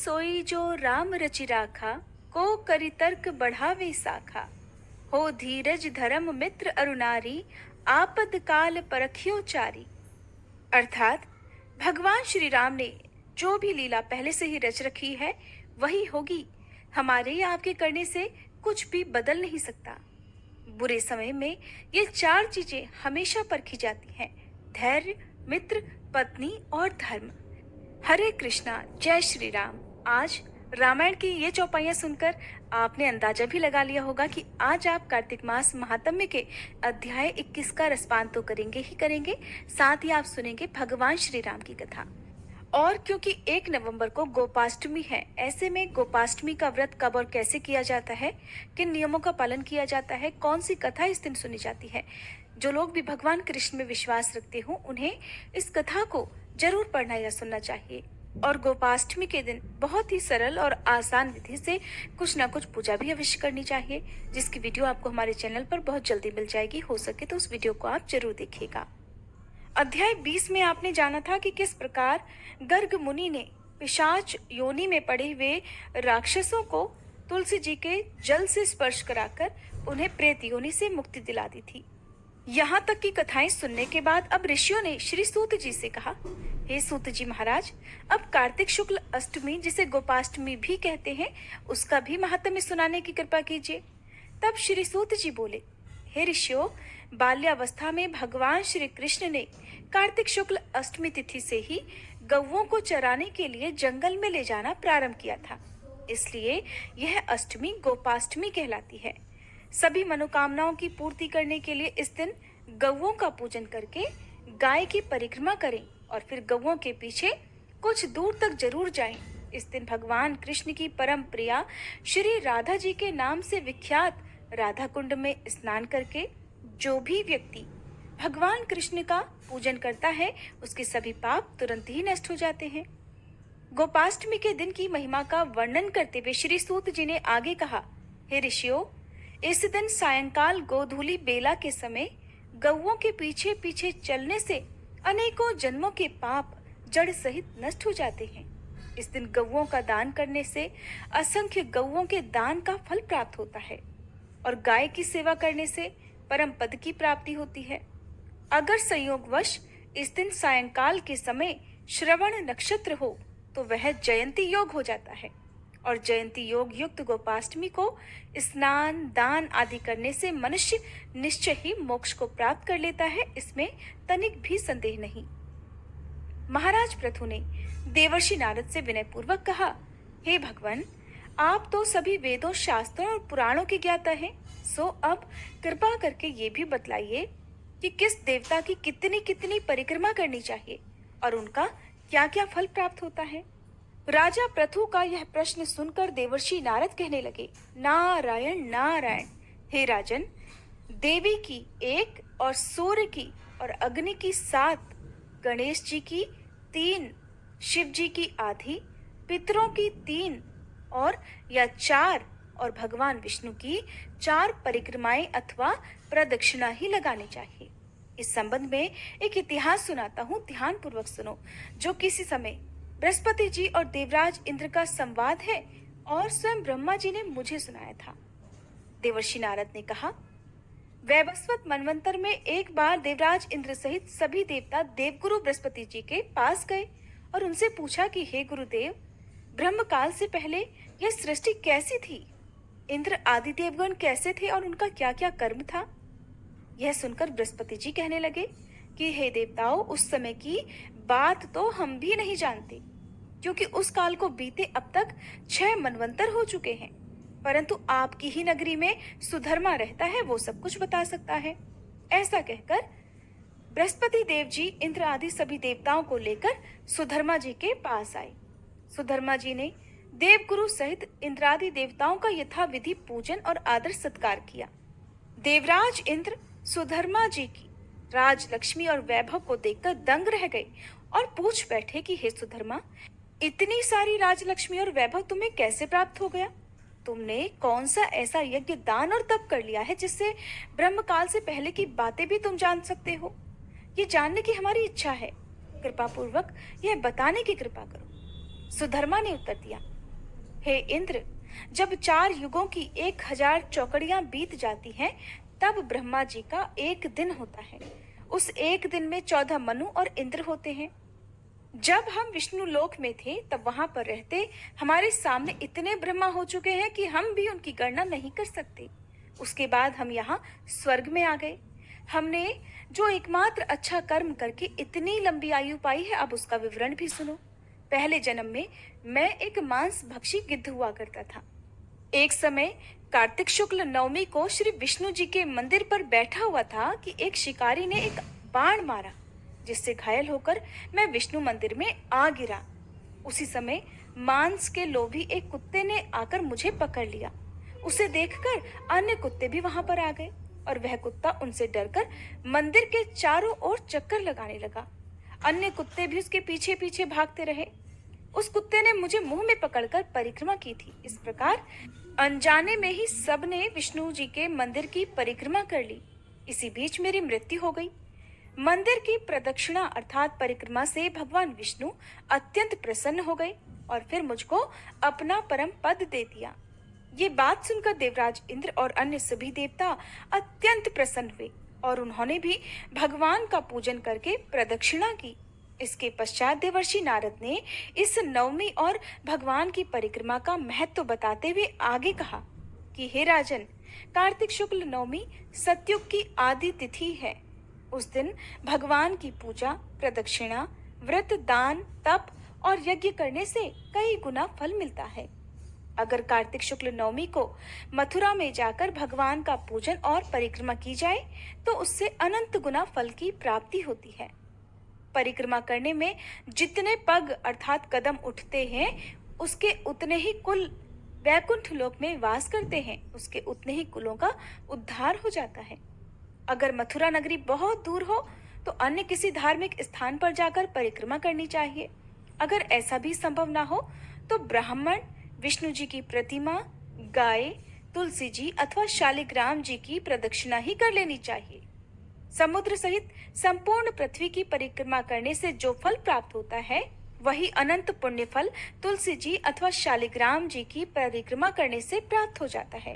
सोई जो राम रचि राखा, को करि तर्क बढ़ावे साखा। हो धीरज धर्म मित्र अरुनारी, आपद काल परखियो चारी। अर्थात भगवान श्री राम ने जो भी लीला पहले से ही रच रखी है वही होगी। हमारे या आपके करने से कुछ भी बदल नहीं सकता। बुरे समय में ये चार चीजें हमेशा परखी जाती हैं: धैर्य, मित्र, पत्नी और धर्म। हरे कृष्णा, जय श्री राम। आज रामायण की ये चौपाइयां सुनकर आपने अंदाजा भी लगा लिया होगा कि आज आप कार्तिक मास महात्म्य के अध्याय 21 का रसपान तो करेंगे ही करेंगे, साथ ही आप सुनेंगे भगवान श्री राम की कथा। और क्योंकि 1 नवंबर को गोपाष्टमी है, ऐसे में गोपाष्टमी का व्रत कब और कैसे किया जाता है, किन नियमों का पालन किया जाता है, कौन सी कथा इस दिन सुनी जाती है, जो लोग भी भगवान कृष्ण में विश्वास रखते हो उन्हें इस कथा को जरूर पढ़ना या सुनना चाहिए। और गोपाष्टमी के दिन बहुत ही सरल और आसान विधि से कुछ ना कुछ पूजा भी अवश्य करनी चाहिए, जिसकी वीडियो आपको हमारे चैनल पर बहुत जल्दी मिल जाएगी। हो सके तो उस वीडियो को आप जरूर देखिएगा। अध्याय 20 में आपने जाना था कि किस प्रकार गर्ग मुनि ने पिशाच योनि में पड़े हुए राक्षसों को तुलसी जी के जल से स्पर्श कराकर उन्हें प्रेत योनि से मुक्ति दिला दी थी। यहाँ तक की कथाएं सुनने के बाद अब ऋषियों ने श्री सूत जी से कहा, हे सूत जी महाराज, अब कार्तिक शुक्ल अष्टमी, जिसे गोपाष्टमी भी कहते हैं, उसका भी महात्म्य सुनाने की कृपा कीजिए। तब श्री सूत जी बोले, हे ऋषियों, बाल्यावस्था में भगवान श्री कृष्ण ने कार्तिक शुक्ल अष्टमी तिथि से ही गौओं को चराने के लिए जंगल में ले जाना प्रारंभ किया था, इसलिए यह अष्टमी गोपाष्टमी कहलाती है। सभी मनोकामनाओं की पूर्ति करने के लिए इस दिन गौओं का पूजन करके गाय की परिक्रमा करें और फिर गौओं के पीछे कुछ दूर तक जरूर जाएं। इस दिन भगवान कृष्ण की परम प्रिया श्री राधा जी के नाम से विख्यात राधा कुंड में स्नान करके जो भी व्यक्ति भगवान कृष्ण का पूजन करता है उसके सभी पाप तुरंत ही नष्ट हो जाते हैं। गोपाष्टमी के दिन की महिमा का वर्णन करते हुए श्री सूत जी ने आगे कहा, हे ऋषियों, इस दिन सायंकाल गोधूली बेला के समय गौओं के पीछे पीछे चलने से अनेकों जन्मों के पाप जड़ सहित नष्ट हो जाते हैं। इस दिन गौओं का दान करने से असंख्य गौओं के दान का फल प्राप्त होता है और गाय की सेवा करने से परम पद की प्राप्ति होती है। अगर संयोगवश इस दिन सायंकाल के समय श्रवण नक्षत्र हो तो वह जयंती योग हो जाता है और जयंती योग युक्त गोपाष्टमी को स्नान, दान आदि करने से मनुष्य निश्चय ही मोक्ष को प्राप्त कर लेता है, इसमें तनिक भी संदेह नहीं। महाराज पृथु ने देवर्षि नारद से विनय पूर्वक कहा, हे भगवान, आप तो सभी वेदों, शास्त्रों और पुराणों के ज्ञाता हैं, सो अब कृपा करके ये भी बतलाइए कि किस देवता की कितनी कितनी परिक्रमा करनी चाहिए और उनका क्या क्या फल प्राप्त होता है। राजा पृथु का यह प्रश्न सुनकर देवर्षि नारद कहने लगे, नारायण नारायण। हे राजन, देवी की 1 और सूर्य की और अग्नि की 7, गणेश जी की 3, शिव जी की आधी, पितरों की 3 और या 4 और भगवान विष्णु की 4 परिक्रमाएं अथवा प्रदक्षिणा ही लगानी चाहिए। इस संबंध में एक इतिहास सुनाता हूँ, ध्यान पूर्वक सुनो, जो किसी समय बृहस्पति जी और देवराज इंद्र का संवाद है और स्वयं ब्रह्मा जी ने मुझे सुनाया था। देवर्षि नारद ने कहा, वैवस्वत मनवंतर में एक बार देवराज इंद्र सहित सभी देवता देवगुरु बृहस्पति जी के पास गए और उनसे पूछा कि हे गुरुदेव, ब्रह्म काल से पहले यह सृष्टि कैसी थी, इंद्र आदि देवगण कैसे थे और उनका क्या क्या कर्म था। यह सुनकर बृहस्पति जी कहने लगे कि हे देवताओं, उस समय की बात तो हम भी नहीं जानते, क्योंकि उस काल को बीते अब तक 6 मनवंतर हो चुके हैं, परंतु आपकी ही नगरी में सुधर्मा रहता है, वो सब कुछ बता सकता है। ऐसा कहकर बृहस्पति देव जी इंद्र आदि सभी देवताओं को लेकर सुधर्मा जी के पास आए। सुधर्मा जी ने देवगुरु सहित इंद्रादि देवताओं का यथाविधि पूजन और आदर सत्कार किया। देवराज इंद्र सुधर्मा जी की राज लक्ष्मी और वैभव को देखकर दंग रह गए और पूछ बैठे कि हे सुधर्मा, इतनी सारी राजलक्ष्मी और वैभव तुम्हें कैसे प्राप्त हो गया? तुमने कौन सा ऐसा यज्ञ, दान और तप कर लिया है जिससे ब्रह्म काल से पहले की बातें भी तुम जान सकते हो? ये जानने की हमारी इच्छा है, कृपा पूर्वक यह बताने की कृपा करो। सुधर्मा ने उत्तर दिया, हे इंद्र, जब 4 युगों की 1000 चौकड़ियां बीत जाती हैं, तब ब्रह्मा जी का एक दिन होता है। उस एक दिन में 14 मनु और इंद्र होते हैं। जब हम विष्णु लोक में थे, तब वहां पर रहते हमारे सामने इतने ब्रह्मा हो चुके हैं कि हम भी उनकी गणना नहीं कर सकते। उसके बाद हम यहाँ स्वर्ग में आ गए। हमने जो एकमात्र अच्छा कर्म करके इतनी लंबी आयु पाई है, अब उसका विवरण भी सुनो। पहले जन्म में मैं एक मांस भक्षी गिद्ध हुआ करता था। एक समय कार्तिक शुक्ल नवमी को श्री विष्णु जी के मंदिर पर बैठा हुआ था कि एक शिकारी ने एक बाण मारा, जिससे घायल होकर मैं विष्णु मंदिर में आ गिरा। उसी समय मांस के लोभी एक कुत्ते ने आकर मुझे पकड़ लिया। उसे देखकर अन्य कुत्ते भी वहां पर आ गए और वह कुत्ता उनसे डरकर मंदिर के चारों ओर चक्कर लगाने लगा। अन्य कुत्ते भी उसके पीछे पीछे भागते रहे। उस कुत्ते ने मुझे मुंह में पकड़कर परिक्रमा की थी। इस प्रकार अनजाने में ही सबने विष्णु जी के मंदिर की परिक्रमा कर ली। इसी बीच मेरी मृत्यु हो गई। मंदिर की प्रदक्षिणा अर्थात परिक्रमा से भगवान विष्णु अत्यंत प्रसन्न हो गए और फिर मुझको अपना परम पद दे दिया। ये बात सुनकर देवराज इंद्र और अन्य सभी देवता अत्यंत प्रसन्न हुए और उन्होंने भी भगवान का पूजन करके प्रदक्षिणा की। इसके पश्चात देवर्षि नारद ने इस नवमी और भगवान की परिक्रमा का महत्व बताते हुए आगे कहा कि हे राजन, कार्तिक शुक्ल नवमी सतयुग की आदि तिथि है। उस दिन भगवान की पूजा, प्रदक्षिणा, व्रत, दान, तप और यज्ञ करने से कई गुना फल मिलता है। अगर कार्तिक शुक्ल नवमी को मथुरा में जाकर भगवान का पूजन और परिक्रमा की जाए तो उससे अनंत गुना फल की प्राप्ति होती है। परिक्रमा करने में जितने पग अर्थात कदम उठते हैं, उसके उतने ही कुल वैकुंठ लोक में वास करते हैं, उसके उतने ही कुलों का उद्धार हो जाता है। अगर मथुरा नगरी बहुत दूर हो तो अन्य किसी धार्मिक स्थान पर जाकर परिक्रमा करनी चाहिए। अगर ऐसा भी संभव ना हो तो ब्राह्मण, विष्णु जी की प्रतिमा, गाय, तुलसी जी अथवा शालिग्राम जी की प्रदक्षिणा ही कर लेनी चाहिए। समुद्र सहित संपूर्ण पृथ्वी की परिक्रमा करने से जो फल प्राप्त होता है, वही अनंत पुण्य फल तुलसी जी अथवा शालिग्राम जी की परिक्रमा करने से प्राप्त हो जाता है।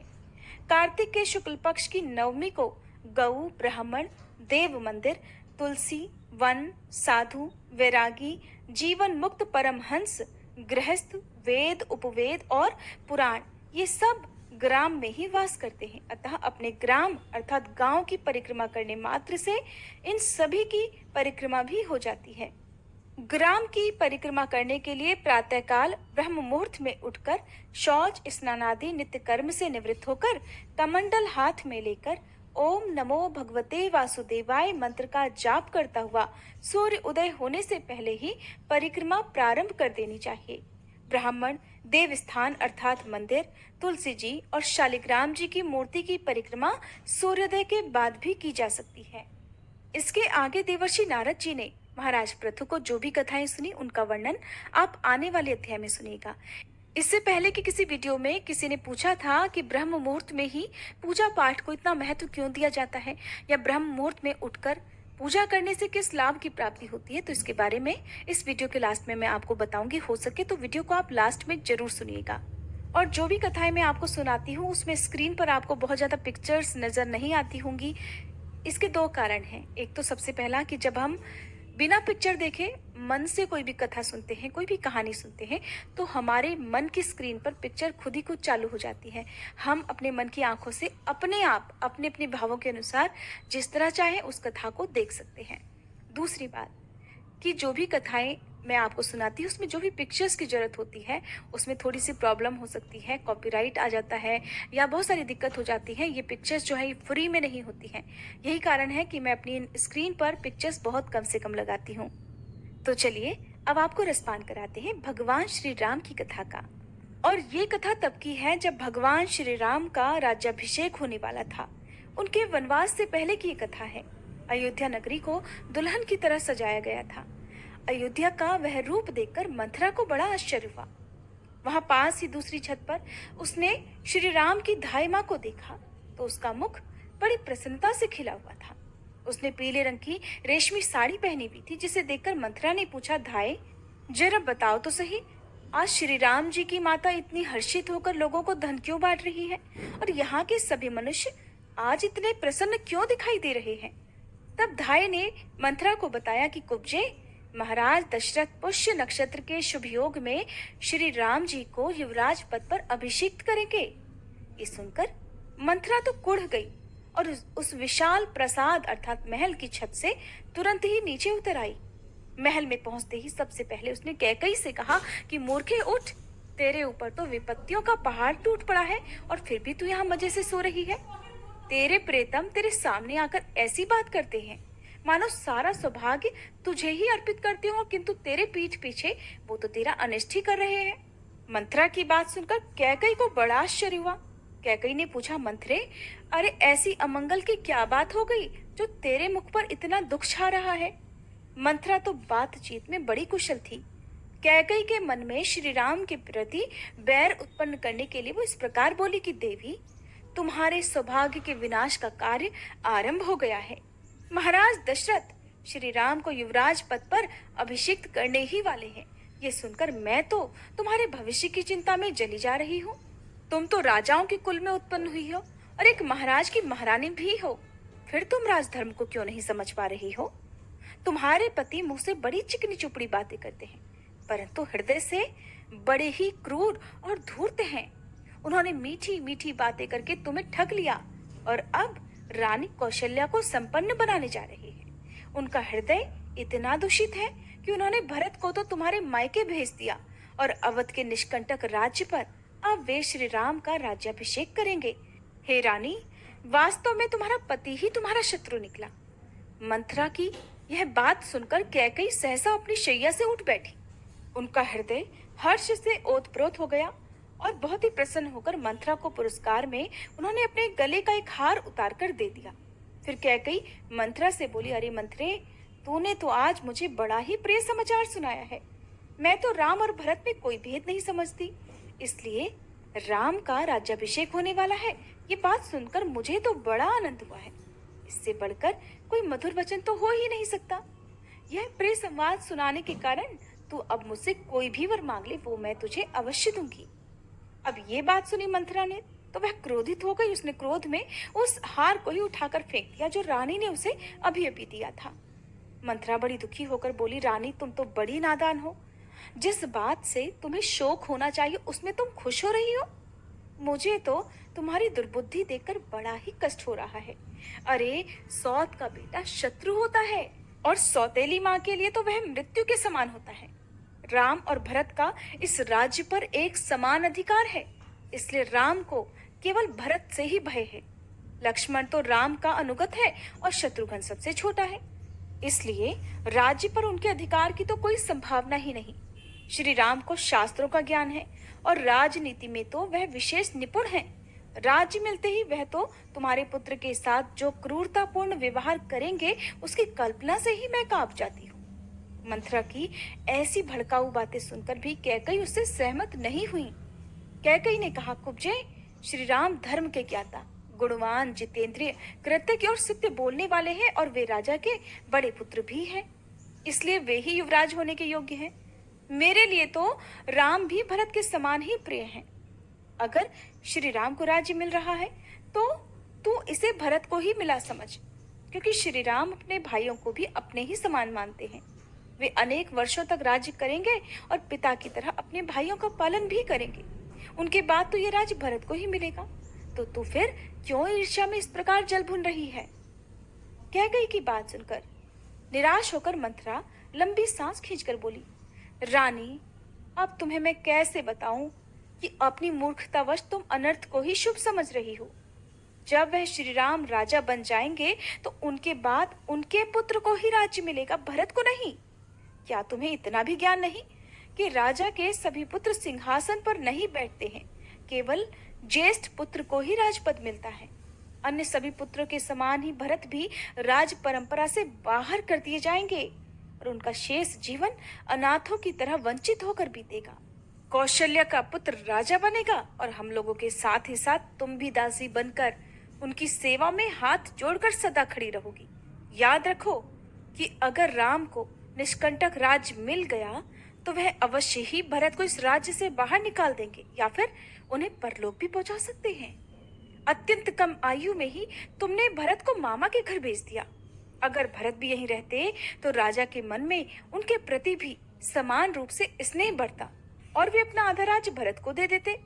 कार्तिक के शुक्ल पक्ष की नवमी को गऊ, ब्राह्मण, देव मंदिर, तुलसी, वन, साधु, वैरागी, जीवन मुक्त परमहंस, गृहस्थ, वेद, उपवेद और पुराण, ये सब ग्राम में ही वास करते हैं। अतः अपने ग्राम अर्थात गांव की परिक्रमा करने मात्र से इन सभी की परिक्रमा भी हो जाती है। ग्राम की परिक्रमा करने के लिए प्रातःकाल ब्रह्म मुहूर्त में उठकर शौच, स्नान आदि नित्य कर्म से निवृत्त होकर कमंडल हाथ में लेकर ओम नमो भगवते वासुदेवाय मंत्र का जाप करता हुआ सूर्य उदय होने से पहले ही परिक्रमा प्रारंभ कर देनी चाहिए। ब्राह्मण, देव स्थान अर्थात मंदिर, तुलसी जी और शालिग्राम जी की मूर्ति की परिक्रमा सूर्योदय के बाद भी की जा सकती है। इसके आगे देवर्षि नारद जी ने महाराज पृथु को जो भी कथाएं सुनी, उनका वर्णन आप आने वाले अध्याय में सुनिएगा। इससे पहले कि किसी वीडियो में किसी ने पूछा था कि ब्रह्म मुहूर्त में ही पूजा पाठ को इतना महत्व क्यों दिया जाता है, या ब्रह्म मुहूर्त में उठकर पूजा करने से किस लाभ की प्राप्ति होती है, तो इसके बारे में इस वीडियो के लास्ट में मैं आपको बताऊंगी। हो सके तो वीडियो को आप लास्ट में जरूर सुनिएगा। और जो भी कथाएं मैं आपको सुनाती हूँ, उसमें स्क्रीन पर आपको बहुत ज्यादा पिक्चर्स नजर नहीं आती होंगी। इसके 2 कारण हैं। एक तो सबसे पहला कि जब हम बिना पिक्चर देखे मन से कोई भी कथा सुनते हैं, कोई भी कहानी सुनते हैं, तो हमारे मन की स्क्रीन पर पिक्चर खुद ही खुद चालू हो जाती है। हम अपने मन की आंखों से अपने आप अपने अपने भावों के अनुसार जिस तरह चाहे उस कथा को देख सकते हैं। दूसरी बात कि जो भी कथाएं मैं आपको सुनाती हूँ, उसमें जो भी पिक्चर्स की जरूरत होती है, उसमें थोड़ी सी प्रॉब्लम हो सकती है, कॉपीराइट आ जाता है या बहुत सारी दिक्कत हो जाती है। ये पिक्चर्स जो है ये फ्री में नहीं होती हैं। यही कारण है कि मैं अपनी स्क्रीन पर पिक्चर्स बहुत कम से कम लगाती हूँ। तो चलिए अब आपको रसपान कराते हैं भगवान श्री राम की कथा का। और ये कथा तब की है जब भगवान श्री राम का राज्याभिषेक होने वाला था। उनके वनवास से पहले की ये कथा है। अयोध्या नगरी को दुल्हन की तरह सजाया गया था। अयोध्या का वह रूप देखकर मंथरा को बड़ा आश्चर्य हुआ। वहां पास ही दूसरी छत पर उसने श्री राम की धाई माँ को देखा तो उसका मुख बड़ी प्रसन्नता से खिला हुआ था। उसने पीले रंग की रेशमी साड़ी पहनी हुई थी, जिसे देखकर मंथरा ने पूछा, धाई जरा बताओ तो सही, आज श्री राम जी की माता इतनी हर्षित होकर लोगों को धन क्यों बांट रही है और यहाँ के सभी मनुष्य आज इतने प्रसन्न क्यों दिखाई दे रहे हैं? तब धाय ने मंथरा को बताया कि कुब्जे, महाराज दशरथ पुष्य नक्षत्र के शुभ योग में श्री राम जी को युवराज पद पर अभिषिक्त करेंगे। ये सुनकर मंथरा तो कुढ़ गई और उस विशाल प्रसाद अर्थात महल की छत से तुरंत ही नीचे उतर आई। महल में पहुंचते ही सबसे पहले उसने कैकई से कहा कि मूर्खे उठ, तेरे ऊपर तो विपत्तियों का पहाड़ टूट पड़ा है और फिर भी तू यहाँ मजे से सो रही है। तेरे प्रेतम तेरे सामने आकर ऐसी बात करते हैं मानो सारा सौभाग्य तुझे ही अर्पित करते हो, किंतु तेरे पीठ पीछे वो तो तेरा अनिष्ट ही कर रहे हैं। मंथरा की बात सुनकर कैकई को बड़ा आश्चर्य हुआ। कैकई ने पूछा, मंथरे, अरे ऐसी अमंगल की क्या बात हो गई जो तेरे मुख पर इतना दुख छा रहा है? मंथरा तो बातचीत में बड़ी कुशल थी। कैकई के मन में श्री राम के प्रति बैर उत्पन्न करने के लिए वो इस प्रकार बोली कि देवी, तुम्हारे सौभाग्य के विनाश का कार्य आरंभ हो गया है। महाराज दशरथ श्री राम को युवराज पद पर अभिषिक्त करने ही वाले हैं। ये सुनकर मैं तो तुम्हारे भविष्य की चिंता में जली जा रही हूँ। तुम तो राजाओं के कुल में उत्पन्न हुई हो और एक महाराज की महारानी भी हो, फिर तुम राजधर्म को क्यों नहीं समझ पा रही हो? तुम्हारे पति मुंह से बड़ी चिकनी चुपड़ी बातें करते हैं, परंतु हृदय से बड़े ही क्रूर और धूर्त हैं। उन्होंने मीठी मीठी बातें करके तुम्हें ठग लिया और अब रानी कौशल्या को संपन्न बनाने जा रहे हैं। उनका हृदय इतना दूषित है कि उन्होंने भरत को तो तुम्हारे मायके भेज दिया और अवध के निष्कंटक राज्य पर अब वे श्री राम का राज्याभिषेक करेंगे। हे रानी, वास्तव में तुम्हारा पति ही तुम्हारा शत्रु निकला। मंथरा की यह बात सुनकर कैकई सहसा अपनी शैया से उठ बैठी। उनका हृदय हर्ष से ओतप्रोत हो गया और बहुत ही प्रसन्न होकर मंथरा को पुरस्कार में उन्होंने अपने गले का एक हार उतार कर दे दिया। फिर कैकई मंथरा से बोली, अरे मंथरे, तूने तो आज मुझे बड़ा ही प्रिय समाचार सुनाया है। मैं तो राम और भरत में कोई भेद नहीं समझती, इसलिए राम का राज्याभिषेक होने वाला है, ये बात सुनकर मुझे तो बड़ा आनंद हुआ है। इससे बढ़कर कोई मधुर वचन तो हो ही नहीं सकता। यह प्रिय संवाद सुनाने के कारण तू अब मुझसे कोई भी वर मांग ले, वो मैं तुझे अवश्य दूंगी। अब ये बात सुनी मंथरा ने तो वह क्रोधित हो गई। उसने क्रोध में उस हार को ही उठाकर फेंक दिया जो रानी ने उसे अभी अभी दिया था। मंथरा बड़ी दुखी होकर बोली, रानी, तुम तो बड़ी नादान हो। जिस बात से तुम्हें शोक होना चाहिए उसमें तुम खुश हो रही हो। मुझे तो तुम्हारी दुर्बुद्धि देखकर बड़ा ही कष्ट हो रहा है। अरे, सौत का बेटा शत्रु होता है और सौतेली माँ के लिए तो वह मृत्यु के समान होता है। राम और भरत का इस राज्य पर एक समान अधिकार है, इसलिए राम को केवल भरत से ही भय है। लक्ष्मण तो राम का अनुगत है और शत्रुघ्न सबसे छोटा है, इसलिए राज्य पर उनके अधिकार की तो कोई संभावना ही नहीं। श्री राम को शास्त्रों का ज्ञान है और राजनीति में तो वह विशेष निपुण है। राज्य मिलते ही वह तो तुम्हारे पुत्र के साथ जो क्रूरतापूर्ण व्यवहार करेंगे उसकी कल्पना से ही मैं कांप जाती हूँ। मंथरा की ऐसी भड़काऊ बातें सुनकर भी कैकई उससे सहमत नहीं हुई। कैकई ने कहा, कुब्जे, श्री राम धर्म के ज्ञाता, गुणवान, जितेंद्रिय, कृतज्ञ और सत्य बोलने वाले हैं और वे राजा के बड़े पुत्र भी हैं, इसलिए वे ही युवराज होने के योग्य हैं। मेरे लिए तो राम भी भरत के समान ही प्रिय हैं। अगर श्री राम को राज्य मिल रहा है तो तू इसे भरत को ही मिला समझ, क्योंकि श्री राम अपने भाइयों को भी अपने ही समान मानते हैं। वे अनेक वर्षों तक राज्य करेंगे और पिता की तरह अपने भाइयों का पालन भी करेंगे। उनके बाद तो ये राज्य भरत को ही मिलेगा। तो तू फिर क्यों ईर्ष्या में इस प्रकार जल भुन रही है? कैकई की बात सुनकर निराश होकर मंथरा लंबी सांस खींचकर बोली, रानी, अब तुम्हें मैं कैसे बताऊं कि अपनी मूर्खतावश तुम अनर्थ को ही शुभ समझ रही हो। जब वह श्री राम राजा बन जाएंगे तो उनके बाद उनके पुत्र को ही राज्य मिलेगा, भरत को नहीं। क्या तुम्हें इतना भी ज्ञान नहीं कि राजा के सभी पुत्र सिंहासन पर नहीं बैठते हैं, केवल ज्येष्ठ पुत्र को ही राजपद मिलता है। अन्य सभी पुत्रों के समान ही भरत भी राज परंपरा से बाहर कर दिए जाएंगे और उनका शेष जीवन अनाथों की तरह वंचित होकर बीतेगा। कौशल्या का पुत्र राजा बनेगा और हम लोगों के साथ ही साथ तुम भी दासी बनकर उनकी सेवा में हाथ जोड़कर सदा खड़ी रहोगी। याद रखो कि अगर राम को निष्कंटक राज्य मिल गया तो तो वह अवश्य ही भरत को इस राज्य से बाहर निकाल देंगे या फिर उन्हें परलोक भी पहुंचा सकते हैं। अत्यंत कम आयु में ही तुमने भरत को मामा के घर भेज दिया। अगर भरत भी यहीं रहते तो राजा के मन में उनके प्रति भी समान रूप से स्नेह बढ़ता और वे अपना आधा राज्य भरत को दे देते।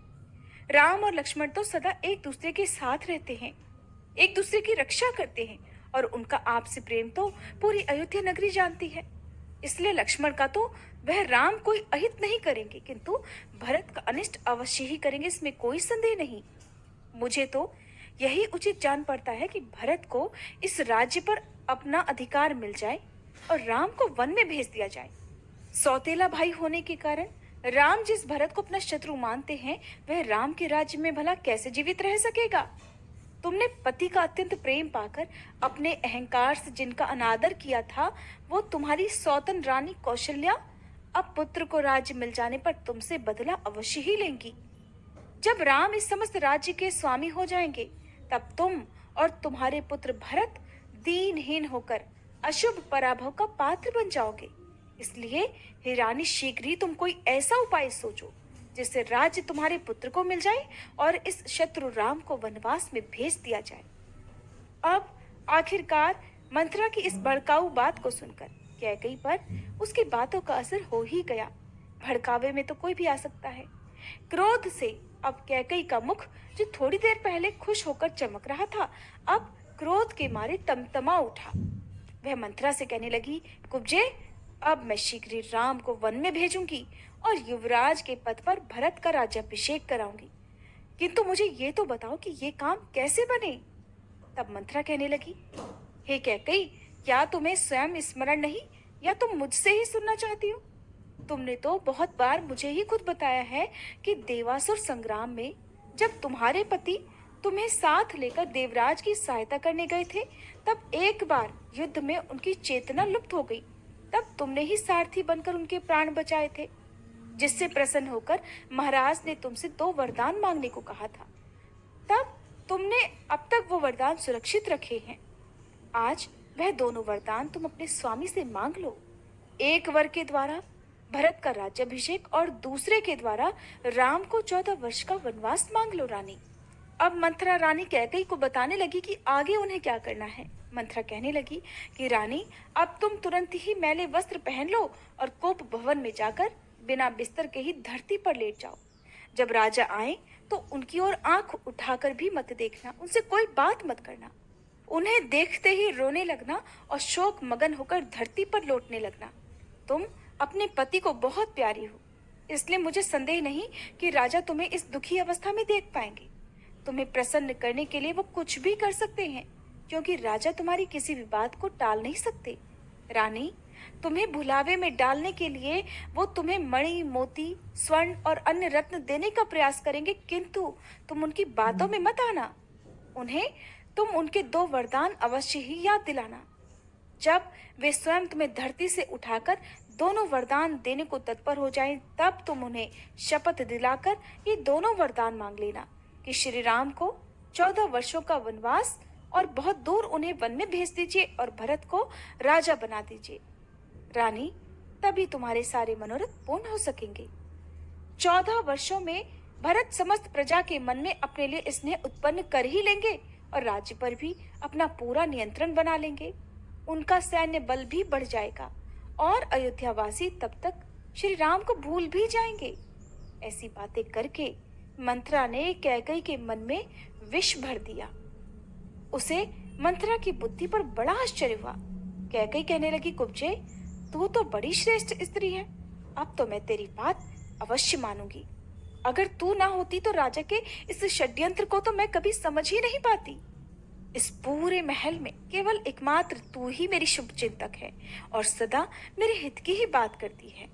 राम और लक्ष्मण तो सदा एक दूसरे के साथ रहते हैं, एक दूसरे की रक्षा करते हैं और उनका आपसी प्रेम तो पूरी अयोध्या नगरी जानती है। इसलिए लक्ष्मण का तो वह राम कोई अहित नहीं करेंगे, किंतु भरत का अनिष्ट अवश्य ही करेंगे, इसमें कोई संदेह नहीं। मुझे तो यही उचित जान पड़ता है कि भरत को इस राज्य पर अपना अधिकार मिल जाए और राम को वन में भेज दिया जाए। सौतेला भाई होने के कारण राम जिस भरत को अपना शत्रु मानते हैं, वह राम के राज्य में भला कैसे जीवित रह सकेगा? तुमने पति का अत्यंत प्रेम पाकर अपने अहंकार से जिनका अनादर किया था, वो तुम्हारी सौतन रानी कौशल्या अब पुत्र को राज्य मिल जाने पर तुमसे बदला अवश्य ही लेंगी। जब राम इस समस्त राज्य के स्वामी हो जाएंगे, तब तुम और तुम्हारे पुत्र भरत दीनहीन होकर अशुभ पराभव का पात्र बन जाओगे। इसलिए हे रानी, शीघ्र ही तुम कोई ऐसा उपाय सोचो जिससे राज्य तुम्हारे पुत्र को मिल जाए और इस शत्रु राम को वनवास में भेज दिया जाए। अब आखिरकार मंथरा की इस भड़काऊ बात को सुनकर कैकई पर उसकी बातों का असर हो ही गया। भड़कावे में तो कोई भी आ सकता है। क्रोध से अब कैकई का मुख, जो थोड़ी देर पहले खुश होकर चमक रहा था, अब क्रोध के मारे तमतमा उठा। वह मंथरा से कहने लगी, कुब्जे, अब मैं शीघ्र ही राम को वन में भेजूंगी और युवराज के पद पर भरत का राज्याभिषेक कराऊंगी, किंतु मुझे ये तो बताओ कि ये काम कैसे बने। तब मंथरा कहने लगी, हे कैकई, क्या तुम्हें स्वयं स्मरण नहीं या तुम मुझसे ही सुनना चाहती हो? तुमने तो बहुत बार मुझे ही खुद बताया है कि देवासुर संग्राम में जब तुम्हारे पति तुम्हें साथ लेकर देवराज की सहायता करने गए थे, तब एक बार युद्ध में उनकी चेतना लुप्त हो गई। तब तुमने ही सारथी बनकर उनके प्राण बचाए थे, जिससे प्रसन्न होकर महाराज ने तुमसे 2 वरदान मांगने को कहा था। तब तुमने अब तक वो वरदान सुरक्षित रखे हैं। आज वह दोनों वरदान तुम अपने स्वामी से मांग लो। एक वर के द्वारा भरत का राज्याभिषेक और दूसरे के द्वारा राम को 14 वर्ष का वनवास मांग लो रानी। अब मंथरा रानी कैकई को बताने लगी कि आगे उन्हें क्या करना है। मंथरा कहने लगी कि रानी, अब तुम तुरंत ही मैले वस्त्र पहन लो और कोप भवन में जाकर बिना बिस्तर के ही धरती पर लेट जाओ। जब राजा आए तो उनकी ओर आंख उठाकर भी मत देखना, उनसे कोई बात मत करना। उन्हें देखते ही रोने लगना और शोक मगन होकर धरती पर लौटने लगना। तुम अपने पति को बहुत प्यारी हो, इसलिए मुझे संदेह नहीं कि राजा तुम्हें इस दुखी अवस्था में देख पाएंगे। तुम्हें प्रसन्न करने के लिए वो कुछ भी कर सकते हैं, क्योंकि राजा तुम्हारी किसी भी बात को टाल नहीं सकते। रानी, तुम्हें भुलावे में डालने के लिए वो तुम्हें मणि, मोती, स्वर्ण और अन्य रत्न देने का प्रयास करेंगे, किंतु तुम उनकी बातों में मत आना। उन्हें तुम उनके 2 वरदान अवश्य ही याद दिलाना। जब वे स्वयं तुम्हें धरती से उठाकर दोनों वरदान देने को तत्पर हो जाएं, तब तुम उन्हें शपथ दिलाकर ये दोनों वरदान मांग लेना कि श्री राम को 14 वर्षों का वनवास और बहुत दूर उन्हें वन में भेज दीजिए और भरत को राजा बना दीजिए। रानी, तभी तुम्हारे सारे मनोरथ पूर्ण हो सकेंगे। 14 वर्षों में भरत समस्त प्रजा के मन में अपने लिए स्नेह उत्पन्न कर ही लेंगे और राज्य पर भी अपना पूरा नियंत्रण बना लेंगे। उनका सैन्य बल भी बढ़ जाएगा और अयोध्यावासी तब तक श्री राम को भूल भी जाएंगे। ऐसी बातें करके मंथरा ने कैकई के मन में विष भर दिया। उसे मंथरा की बुद्धि पर बड़ा आश्चर्य हुआ। कैकई कहने लगी, कुब्जे, तू तो बड़ी श्रेष्ठ स्त्री है, अब तो मैं तेरी बात अवश्य मानूंगी। अगर तू ना होती तो राजा के इस षड्यंत्र को तो मैं कभी समझ ही नहीं पाती। इस पूरे महल में केवल एकमात्र तू ही मेरी शुभ चिंतक है और सदा मेरे हित की ही बात करती है।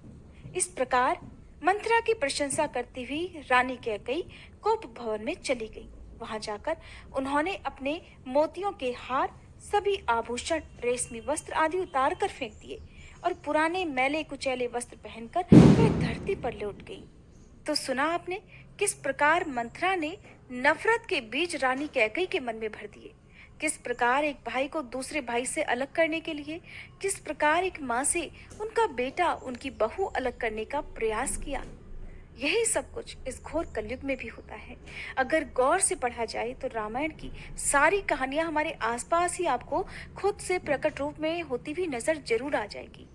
इस प्रकार मंथरा की प्रशंसा करती हुई रानी कैकई कोप भवन में चली गई। वहां जाकर उन्होंने अपने मोतियों के हार, सभी आभूषण, रेशमी वस्त्र आदि उतार कर फेंक दिए और पुराने मैले कुचैले वस्त्र पहनकर वह धरती पर लौट गई। तो सुना आपने किस प्रकार मंथरा ने नफरत के बीज रानी कैकई के मन में भर दिए। किस प्रकार एक भाई को दूसरे भाई से अलग करने के लिए, किस प्रकार एक माँ से उनका बेटा, उनकी बहू अलग करने का प्रयास किया। यही सब कुछ इस घोर कलयुग में भी होता है। अगर गौर से पढ़ा जाए तो रामायण की सारी कहानियां हमारे आसपास ही आपको खुद से प्रकट रूप में होती हुई नजर जरूर आ जाएगी।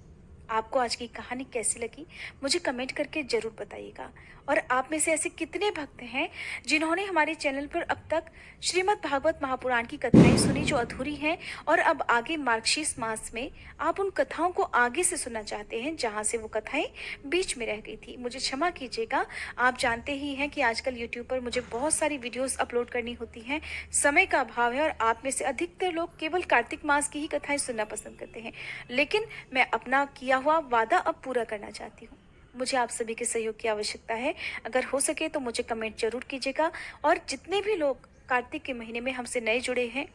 आपको आज की कहानी कैसी लगी, मुझे कमेंट करके जरूर बताइएगा। और आप में से ऐसे कितने भक्त हैं जिन्होंने हमारे चैनल पर अब तक श्रीमद् भागवत महापुराण की कथाएं सुनी जो अधूरी हैं, और अब आगे मार्गशीर्ष मास में आप उन कथाओं को आगे से सुनना चाहते हैं जहां से वो कथाएं बीच में रह गई थी। मुझे क्षमा कीजिएगा, आप जानते ही हैं कि आजकल यूट्यूब पर मुझे बहुत सारी वीडियोस अपलोड करनी होती हैं, समय का अभाव है, और आप में से अधिकतर लोग केवल कार्तिक मास की ही कथाएं सुनना पसंद करते हैं। लेकिन मैं अपना किया हुआ वादा अब पूरा करना चाहती हूँ। मुझे आप सभी के सहयोग की आवश्यकता है। अगर हो सके तो मुझे कमेंट जरूर कीजिएगा। और जितने भी लोग कार्तिक के महीने में हमसे नए जुड़े हैं,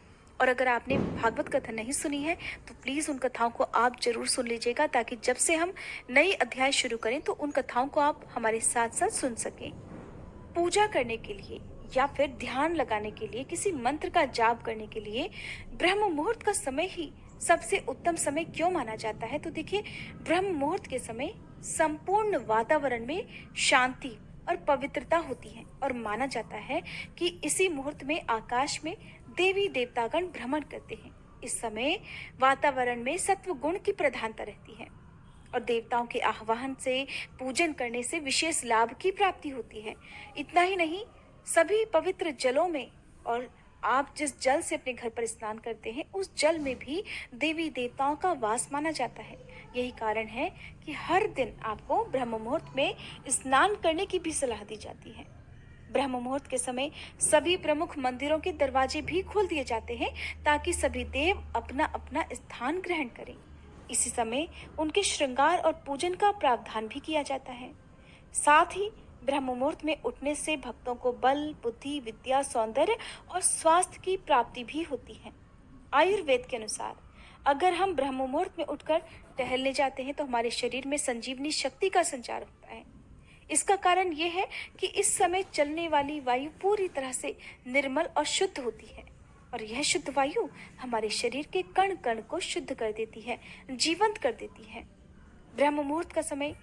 और अगर आपने भागवत कथा नहीं सुनी है तो प्लीज़ उन कथाओं को आप जरूर सुन लीजिएगा, ताकि जब से हम नई अध्याय शुरू करें तो उन कथाओं को आप हमारे साथ साथ सुन सकें। पूजा करने के लिए या फिर ध्यान लगाने के लिए, किसी मंत्र का जाप करने के लिए ब्रह्म मुहूर्त का समय ही सबसे उत्तम समय क्यों माना जाता है? तो देखिए, ब्रह्म मुहूर्त के समय संपूर्ण वातावरण में शांति और पवित्रता होती है, और माना जाता है कि इसी मुहूर्त में आकाश में देवी देवतागण भ्रमण करते हैं। इस समय वातावरण में सत्व गुण की प्रधानता रहती है, और देवताओं के आह्वान से, पूजन करने से विशेष लाभ की प्राप्ति होती है। इतना ही नहीं, सभी पवित्र जलों में, और आप जिस जल से अपने घर पर स्नान करते हैं उस जल में भी देवी देवताओं का वास माना जाता है। यही कारण है कि हर दिन आपको ब्रह्म मुहूर्त में स्नान करने की भी सलाह दी जाती है। ब्रह्म मुहूर्त के समय सभी प्रमुख मंदिरों के दरवाजे भी खोल दिए जाते हैं, ताकि सभी देव अपना अपना स्थान ग्रहण करें। इसी समय उनके श्रृंगार और पूजन का प्रावधान भी किया जाता है। साथ ही ब्रह्म मुहूर्त में उठने से भक्तों को बल, बुद्धि, विद्या, सौंदर्य और स्वास्थ्य की प्राप्ति भी होती है। आयुर्वेद के अनुसार अगर हम ब्रह्म मुहूर्त में उठकर टहलने जाते हैं तो हमारे शरीर में संजीवनी शक्ति का संचार होता है। इसका कारण ये है कि इस समय चलने वाली वायु पूरी तरह से निर्मल और शुद्ध होती है, और यह शुद्ध वायु हमारे शरीर के कण कण को शुद्ध कर देती है, जीवंत कर देती है। ब्रह्म मुहूर्त का समय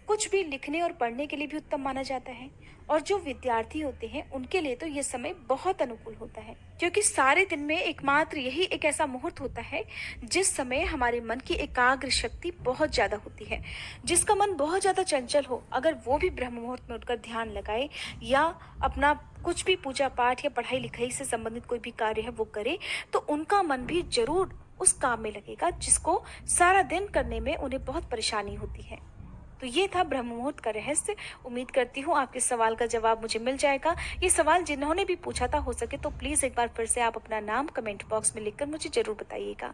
कुछ भी लिखने और पढ़ने के लिए भी उत्तम माना जाता है, और जो विद्यार्थी होते हैं उनके लिए तो यह समय बहुत अनुकूल होता है, क्योंकि सारे दिन में एकमात्र यही एक ऐसा मुहूर्त होता है जिस समय हमारे मन की एकाग्र शक्ति बहुत ज्यादा होती है। जिसका मन बहुत ज्यादा चंचल हो, अगर वो भी ब्रह्म मुहूर्त में उठकर ध्यान लगाए या अपना कुछ भी पूजा पाठ या पढ़ाई लिखाई से संबंधित कोई भी कार्य है वो करे, तो उनका मन भी जरूर उस काम में लगेगा जिसको सारा दिन करने में उन्हें बहुत परेशानी होती है। तो ये था ब्रह्म मुहूर्त का रहस्य। उम्मीद करती हूँ आपके सवाल का जवाब मुझे मिल जाएगा। ये सवाल जिन्होंने भी पूछा था, हो सके तो प्लीज़ एक बार फिर से आप अपना नाम कमेंट बॉक्स में लिखकर मुझे ज़रूर बताइएगा।